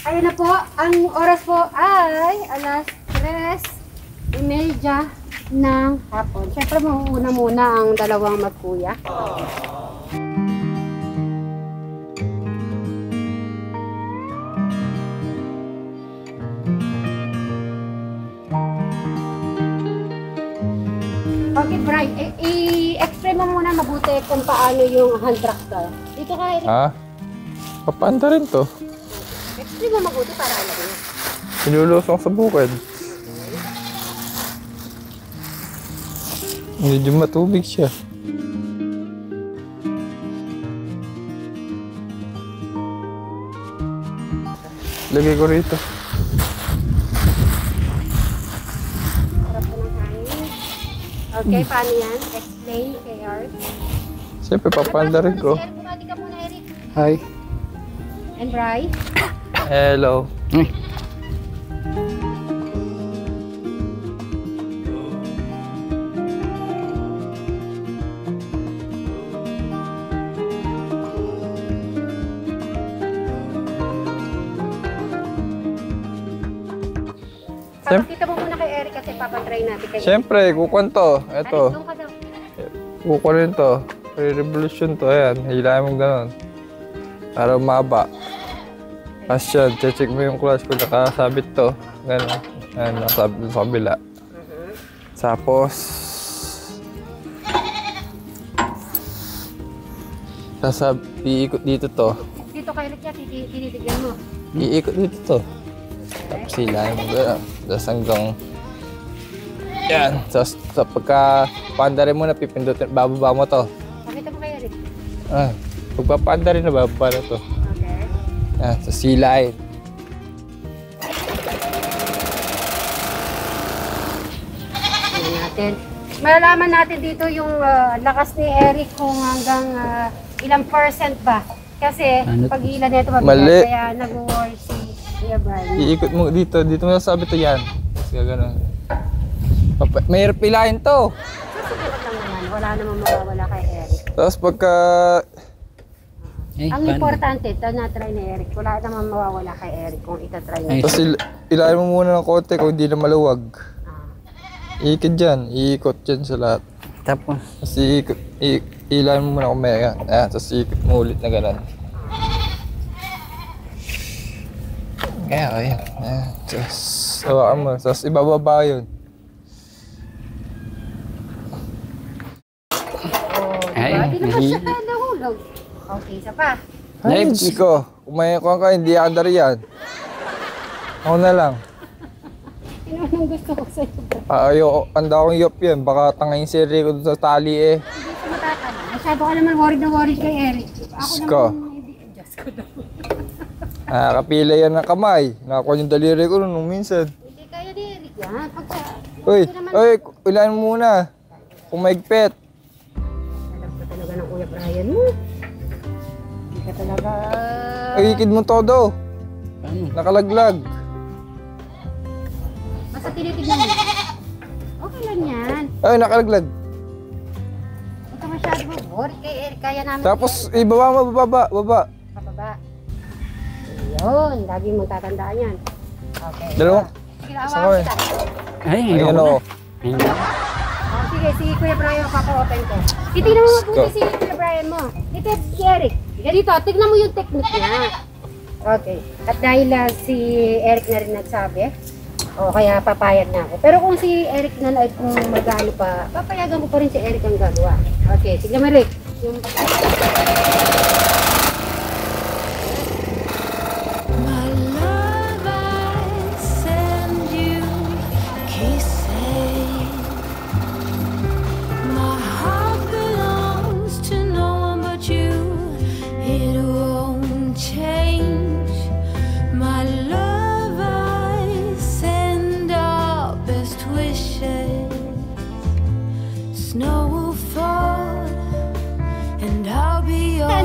Ayun na po, ang oras po ay alas 3:30 ng hapon. Siyempre, mauuna muna ang dalawang magkuya. Okay, Brian, i-explain mo muna mabuti kung paano yung hand tractor. Dito ka, Eric. Ha? Papanda rin to. Explain mo mabuti para alam mo. Nilulusong sa bukid. Medyo matubig siya. Lagay ko rito. Harap ko ng hangin. Okay, paano yan? Explain kay Art. Siyempre, papanda rin ko. Bumati ka muna, Eric. Hi. And Bri. Hello. Papakita mo muna kay Eric kasi papatry natin kay Siyempre, kukwento. Ito. Doon ka daw. Kukunin to. Pre-revolution to. Ayan, hilahin mo ganun. Para umaba. Tapos yan, check mo yung clutch kung nakasabit to. Ganun. Ayan, nakasabit sa kabila. Tapos, iikot dito to. Dito kay Eric yan, tinitigyan mo. Iikot dito to. Tapos hilahin mo ganun. Tapos hanggang yan. Tapos pagka panda rin mo na pipindutin, bababa mo to. Pakita mo kay Eric. Pagpapanda rin na bababa na to. Okay. Yan, sa silain. Tingnan natin. Malalaman natin dito yung lakas ni Eric kung hanggang ilang percent ba. Kasi pag ilan nito mabigat, Mali. kaya nag-worry si Kuya Brian. Iikot mo dito. Dito mo sasabi to yan. Kasi gano'n. Mahirap pilahin to. Susubukan lang naman. Wala namang mawawala kay Eric. Tapos pagka... Ang importante, ito na-try ni Eric. Wala namang mawawala kay Eric kung itatry niya. Tapos ilahin mo muna ng konti kung hindi na maluwag. Iikot dyan. Iikot dyan sa lahat. Tapos? Tapos ilahin mo muna kung may yan. Ayan, tapos iikot mo ulit na gano'n. Kaya, ayan. Ayan. Tapos, hawakan mo. Tapos ibababa yun. Hindi naman siya tayo nahulog. Okay, isa pa. Ay, Chico. Kumain ka, hindi andar yan. Ako na lang. Sino nang gusto ko sa'yo? Ayoko, anda akong yop yan. Baka tangayin si Rico doon sa tali eh. Hindi siya matatala. Masyado ka naman worried na worried kay Eric. Ako Sko. naman hindi. Diyos ko daw. Nakakapila yan ng kamay. Nakakuha yung daliri ko nung minsan. Hindi kaya ni Eric yan. Pagka... Uy, ilan mo muna. Kung maigpit. Alam ka talaga ng Kuya Brian mo. Hindi ka talaga... Ay, ikid mo todo. Paano? Nakalaglag. Basta tinitignan mo. Okay lang yan. Ay, nakalaglag. Huwag ka masyado worried kay Eric. Kaya namin... Tapos, ibaba mo, baba. Pababa. Ayun. Lagi mong tatandaan yan. Okay. Dalawang. Sige, Saan awakan ka kita. Ay, Ayan o. Sige, Kuya Brian, papa-open ko. Titignan mo mabuti si Kuya Brian mo. Dito, si Eric. Dito, tignan mo yung technique niya. Okay. At dahil si Eric na rin nagsabi, kaya papayag na ako. Pero kung si Eric na lang kung mag-ano pa, papayagan ko pa rin si Eric ang gagawa. Okay, tignan mo Rick. Yung...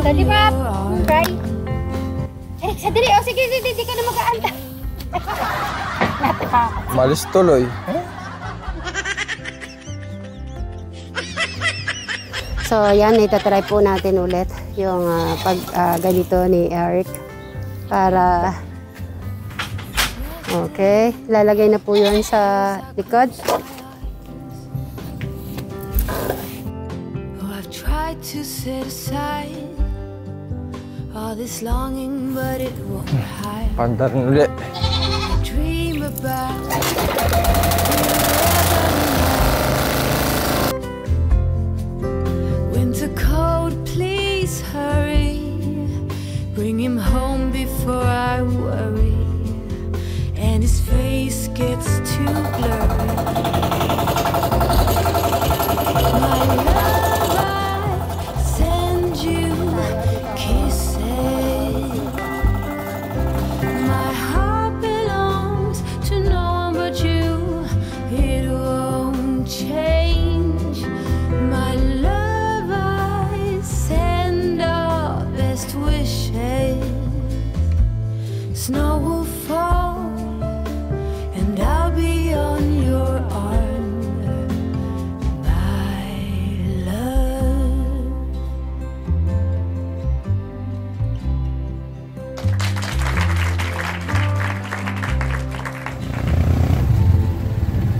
Di ba? Right? Eric, sadali. O sige, hindi ka na mag-aanta. Malis tuloy. So, yan. Itatry po natin ulit yung ganito ni Eric para Okay, lalagay na po yun sa likod. Oh, I've tried to set aside all this longing, but it won't hide. Pandarin ulit. Dream about winter cold, please hurry. Bring him home before I worry, and his face gets too blurry. My love, I send you kisses. My heart belongs to no one but you. It won't change. My love, I send our best wishes. Snow will fall, and I'll be on your arm, my love.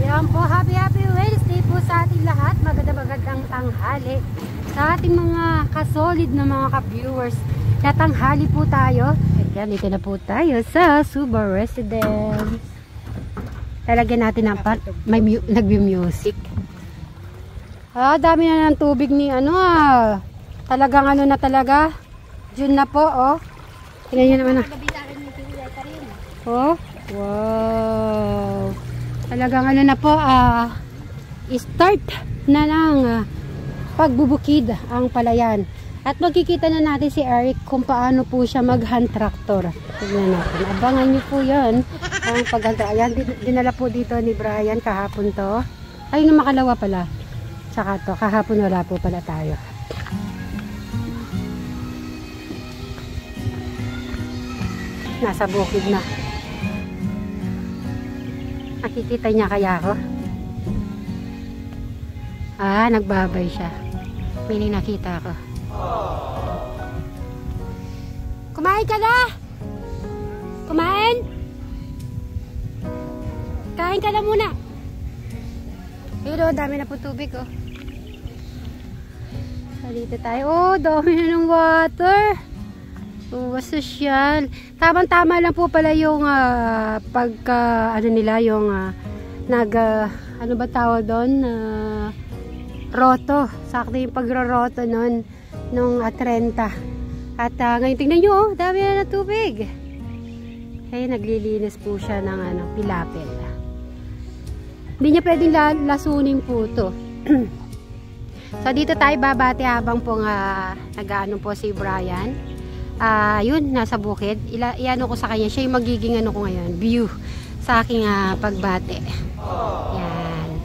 Yan po, happy Wednesday po sa ating lahat. Magandang tanghali sa ating mga kasolid na mga ka-viewers. Tatanghali po tayo. Yan, dito na po tayo sa Suba Residence. Talagyan natin ng nag-music. Dami na ng tubig ni talagang na talaga. June na po, oh. Tingnan nyo naman. Oh, wow. Talagang na po, start na ng pagbubukid ang palayan. At magkikita na natin si Eric kung paano po siya mag-hand tractor. Tignan natin. Abangan nyo po yun. Ang pag-hand tractor. Ayan, dinala po dito ni Brian kahapon to. Ay, na makalawa pala. Tsaka to, kahapon wala po pala tayo. Nasa bukid na. Nakikita niya kaya ako? Nagbabay siya. Meaning nakita ako. Kumain ka na? Kumain? Kain ka na muna. Pero dami na po tubig, oh. Dito tayo. Oh, dami na ng water. Oh, social. Tamang-tama lang po pala yung ano ba tawag doon? Roto. Sakto yung pagro-roto nun nung 30. At ngayon tingnan nyo, oh, dami na ng tubig. Kaya naglilinis po siya ng pilapil. Hindi niya pwedeng lasunin po to. So dito tayo babati habang po nag-ano po si Brian. Yun, nasa bukid. Iano ko sa kanya, siya yung magiging ko ngayon, view sa aking pagbate. Yan.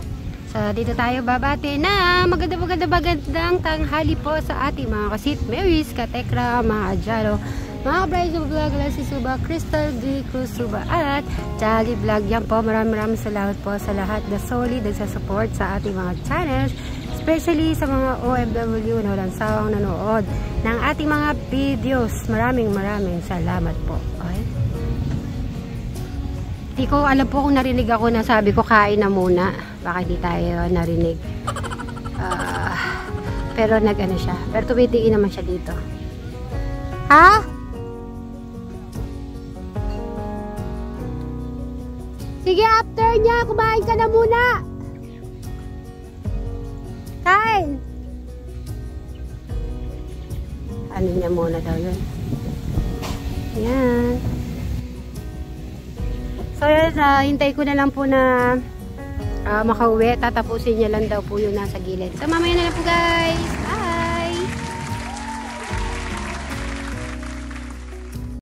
So dito tayo babati na magandang tanghali po sa ating mga kasit Marys, Katekra, mga Adjalo, mga Brides of Vlog, si Suba, Crystal D. Cruz Suba at Jolly Vlog. Yan po, maraming salamat po sa lahat na solid nagsa-support sa ating mga channels, especially sa mga OFW na walang sawang nanood ng ating mga videos. Maraming salamat po. Okay? Hindi ko alam po kung narinig ako na sabi ko kain na muna. Baka hindi tayo narinig. Pero nag-ano siya. Pero tumitingin naman siya dito. Ha? Sige, after niya, kumain ka na muna. Kain. Ano niya muna daw yun. Yan. So yan, hintay ko na lang po na makauwi. Tatapusin niya lang daw po yung nasa gilid. So mamaya na lang po guys. Bye!